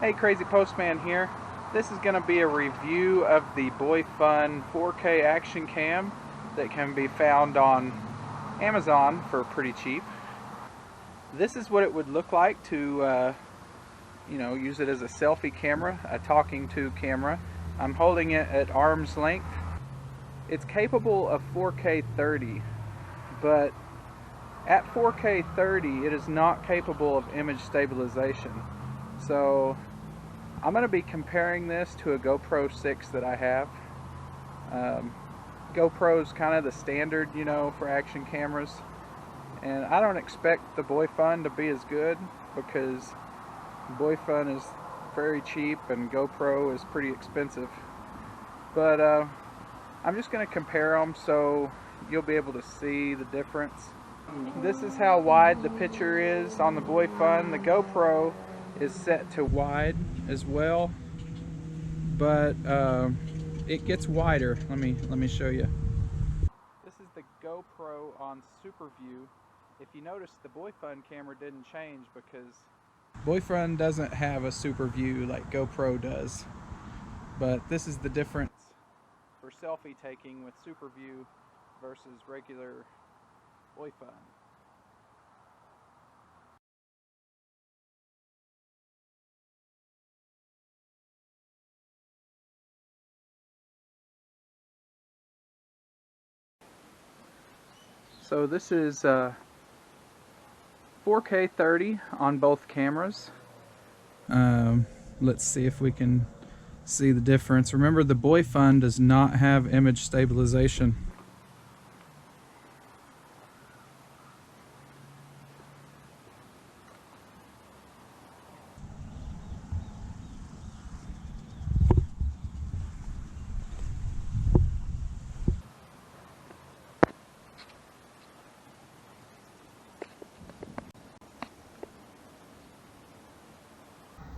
Hey, Crazy Postman here. This is going to be a review of the Boifun 4K action cam that can be found on Amazon for pretty cheap. This is what it would look like to use it as a selfie camera, a talking to camera. I'm holding it at arm's length. It's capable of 4K 30, but at 4K 30 it is not capable of image stabilization. So I'm going to be comparing this to a GoPro 6 that I have. GoPro is kind of the standard, for action cameras. And I don't expect the Boifun to be as good because Boifun is very cheap and GoPro is pretty expensive. But I'm just going to compare them so you'll be able to see the difference. This is how wide the picture is on the Boifun. The GoPro is set to wide as well, but it gets wider. Let me show you. This is the GoPro on Super View. If you notice, the Boifun camera didn't change because Boifun doesn't have a Super View like GoPro does. But this is the difference for selfie taking with Super View versus regular Boifun. So this is 4K 30 on both cameras. Let's see if we can see the difference. Remember, the Boifun does not have image stabilization.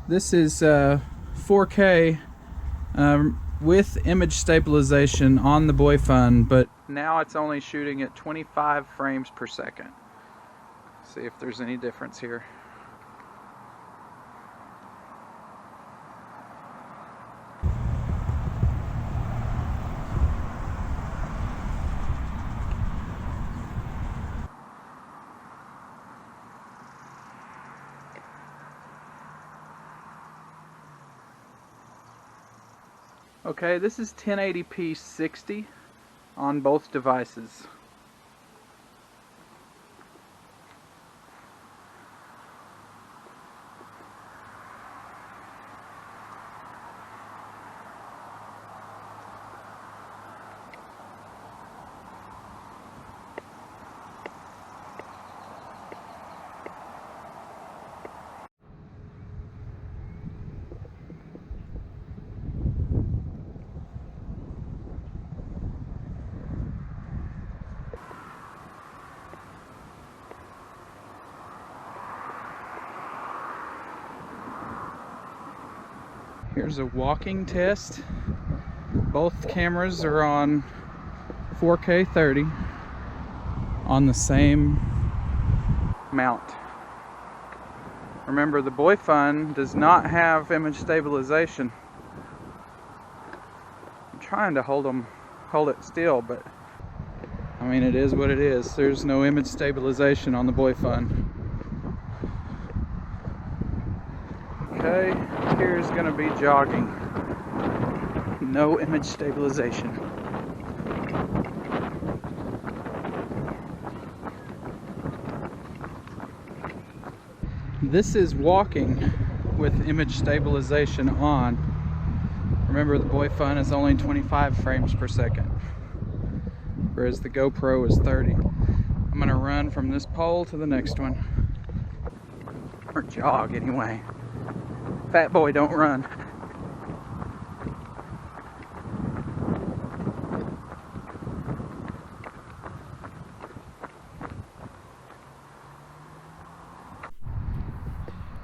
This is 4K with image stabilization on the Boifun, but now it's only shooting at 25 frames per second. See if there's any difference here. Okay, this is 1080p 60 on both devices. Here's a walking test. Both cameras are on 4K 30 on the same mount. Remember, the Boifun does not have image stabilization. I'm trying to hold it still, but I mean, it is what it is. There's no image stabilization on the Boifun. Okay, here's gonna be jogging. No image stabilization. This is walking with image stabilization on. Remember, the Boifun is only 25 frames per second, whereas the GoPro is 30. I'm gonna run from this pole to the next one. Or jog anyway. Fat boy, don't run.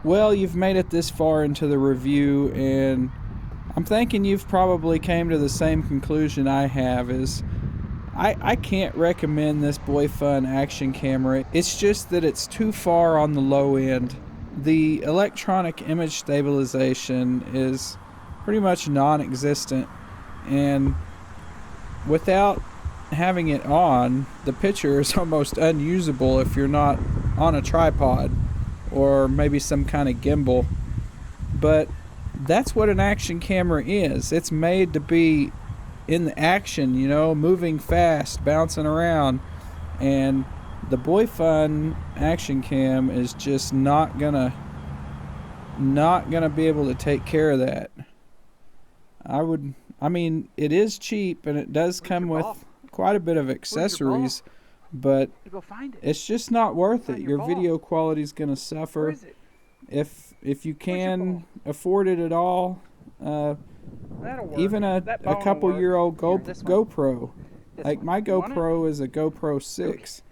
Well, you've made it this far into the review, and I'm thinking you've probably came to the same conclusion I have, is I can't recommend this Boifun action camera. It's just that it's too far on the low end. the electronic image stabilization is pretty much non-existent, and without having it on, the picture is almost unusable if you're not on a tripod or maybe some kind of gimbal. But that's what an action camera is. It's made to be in the action, you know, moving fast, bouncing around. And the Boifun action cam is just not gonna be able to take care of that. I mean, it is cheap and it does come with quite a bit of accessories, but it's just not worth it. Your video quality is gonna suffer. If you can afford it at all, even a couple year old GoPro. Like my GoPro is a GoPro 6.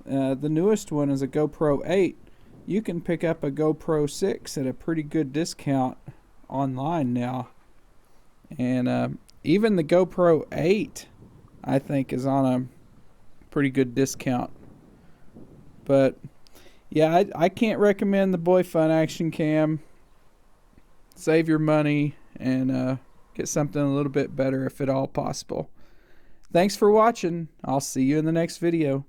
The newest one is a GoPro 8. You can pick up a GoPro 6 at a pretty good discount online now. And even the GoPro 8, I think, is on a pretty good discount. But yeah, I can't recommend the Boifun action cam. Save your money and get something a little bit better if at all possible. Thanks for watching. I'll see you in the next video.